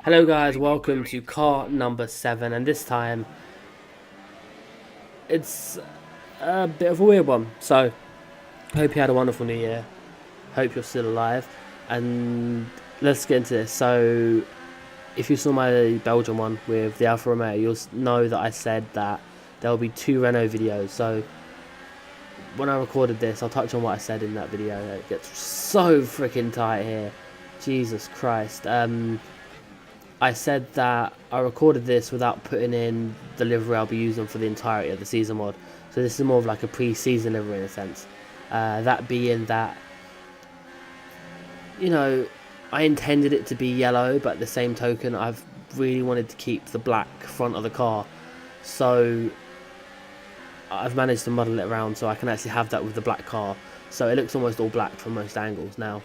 Hello guys, welcome to car number 7, and this time it's a bit of a weird one. So, hope you had a wonderful new year, hope you're still alive, and let's get into this. So, if you saw my Belgian one with the Alfa Romeo, you'll know that I said that there will be 2 Renault videos. So, when I recorded this, I'll touch on what I said in that video. It gets so freaking tight here, Jesus Christ. I said that I recorded this without putting in the livery I'll be using for the entirety of the season mod. So this is more of like a pre-season livery in a sense. That being that, you know, I intended it to be yellow, but at the same token, I've really wanted to keep the black front of the car. So I've managed to model it around so I can actually have that with the black car. So it looks almost all black from most angles now.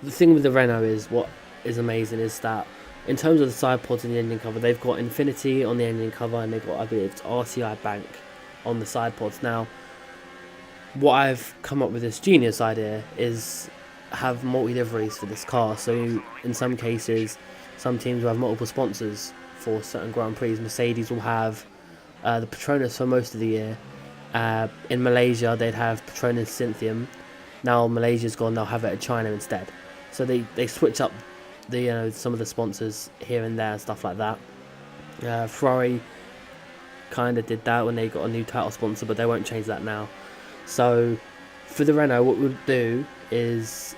The thing with the Renault is what is amazing is that in terms of the side pods and the engine cover, they've got Infinity on the engine cover and they've got, I believe, it's RCI Bank on the side pods. Now, what I've come up with this genius idea is have multi-liveries for this car. So in some cases, some teams will have multiple sponsors for certain Grand Prix. Mercedes will have the Petronas for most of the year. In Malaysia, they'd have Petronas Synthium. Now Malaysia's gone, they'll have it at China instead. So they switch up the some of the sponsors here and there and stuff like that. Ferrari kind of did that when they got a new title sponsor, but they won't change that now. So for the Renault, what we'll do is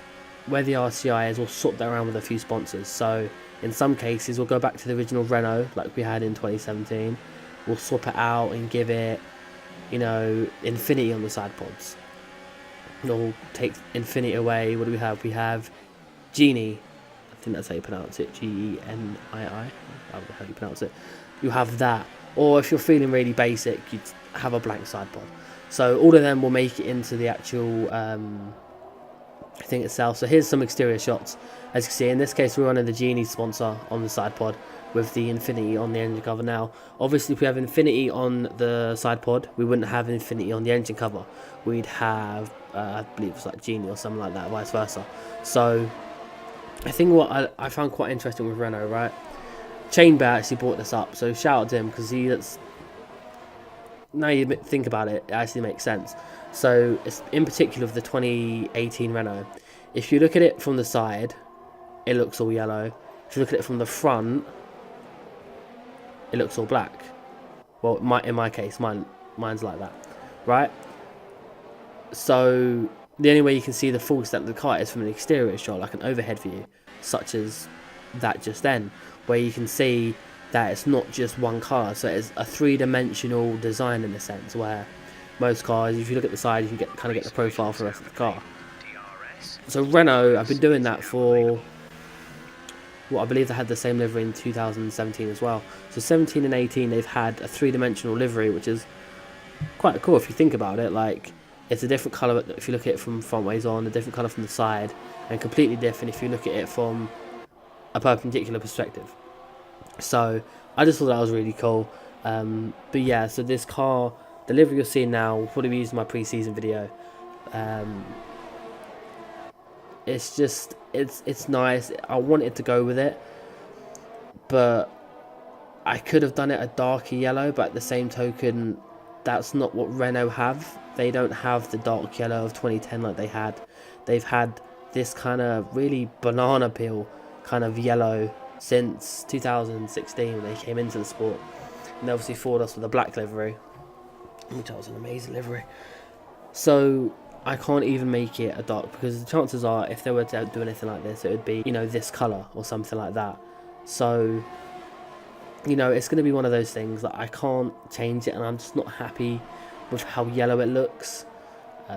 where the RCI is, we'll swap that around with a few sponsors. So in some cases, we'll go back to the original Renault like we had in 2017. We'll swap it out and give it, Infinity on the side pods. We'll take Infinity away. What do we have? We have Genie. I think that's how you pronounce it. Genii. How do you pronounce it? You have that. Or if you're feeling really basic, you'd have a blank side pod. So all of them will make it into the actual thing itself. So here's some exterior shots. As you can see, in this case, we're running the Genie sponsor on the side pod with the Infinity on the engine cover. Now, obviously, if we have Infinity on the side pod, we wouldn't have Infinity on the engine cover. We'd have, I believe it's like Genie or something like that, vice versa. So I think what I found quite interesting with Renault, right? Chainbear actually brought this up, so shout out to him because now you think about it, it actually makes sense. So it's in particular with the 2018 Renault. If you look at it from the side, it looks all yellow. If you look at it from the front, it looks all black. Well, in my case, mine's like that, right? So the only way you can see the full extent of the car is from an exterior shot, like an overhead view, such as that just then, where you can see that it's not just one colour. So it's a three-dimensional design in a sense, where most cars, if you look at the side, you can kind of get the profile for the rest of the car. So Renault, I've been doing that for, I believe they had the same livery in 2017 as well. So 17 and 18, they've had a three-dimensional livery, which is quite cool if you think about it. Like, it's a different colour if you look at it from front ways on, a different colour from the side, and completely different if you look at it from a perpendicular perspective. So I just thought that was really cool. But yeah, so this car, the livery you're seeing now, will probably be used in my pre-season video. It's just, it's nice. I wanted to go with it, but I could have done it a darker yellow, but at the same token, that's not what Renault have. They don't have the dark yellow of 2010 like they had. They've had this kind of really banana peel kind of yellow since 2016 when they came into the sport. And they obviously fooled us with a black livery, which was an amazing livery. So I can't even make it a dark, because the chances are if they were to do anything like this, it would be, this colour or something like that. So, it's going to be one of those things that I can't change it, and I'm just not happy with how yellow it looks.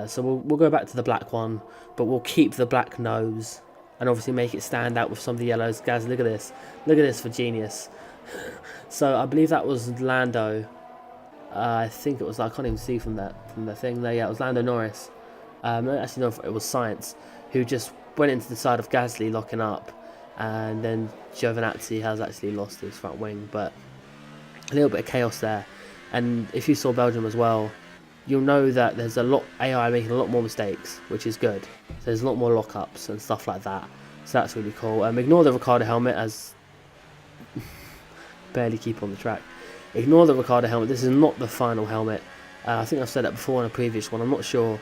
So we'll go back to the black one, but we'll keep the black nose and obviously make it stand out with some of the yellows. Guys, look at this. Look at this for genius. So I believe that was Lando. I think it was, I can't even see from the thing there. Yeah, it was Lando Norris. I don't actually know if it was Science, who just went into the side of Gasly locking up, and then Giovinazzi has actually lost his front wing, but a little bit of chaos there. And if you saw Belgium as well, you'll know that there's a lot AI making a lot more mistakes, which is good. So there's a lot more lockups and stuff like that. So that's really cool. Ignore the Ricciardo helmet, as barely keep on the track. Ignore the Ricciardo helmet. This is not the final helmet. I think I've said that before in a previous one. I'm not sure.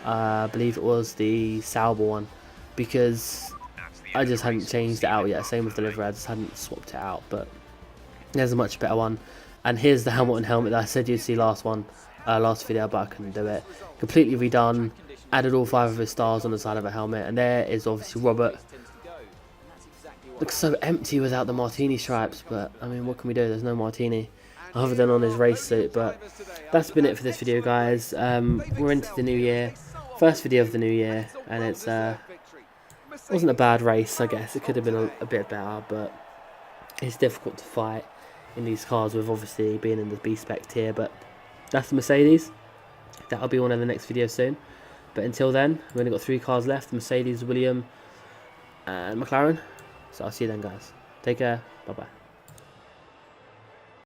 I believe it was the Sauber one, because I just hadn't changed it out yet. Same with the livery, I just hadn't swapped it out. But there's a much better one. And here's the Hamilton helmet that I said you'd see last video, but I couldn't do it. Completely redone. Added all 5 of his stars on the side of a helmet. And there is obviously Robert. Looks so empty without the martini stripes, but I mean, what can we do? There's no martini other than on his race suit. But that's been it for this video, guys. We're into the new year, first video of the new year, and it's wasn't a bad race. I guess it could have been a bit better, but it's difficult to fight in these cars with obviously being in the B spec tier. But that's the Mercedes. That'll be one of the next videos soon. But until then, we've only got 3 cars left: Mercedes, William, and McLaren. So I'll see you then, guys. Take care. Bye bye.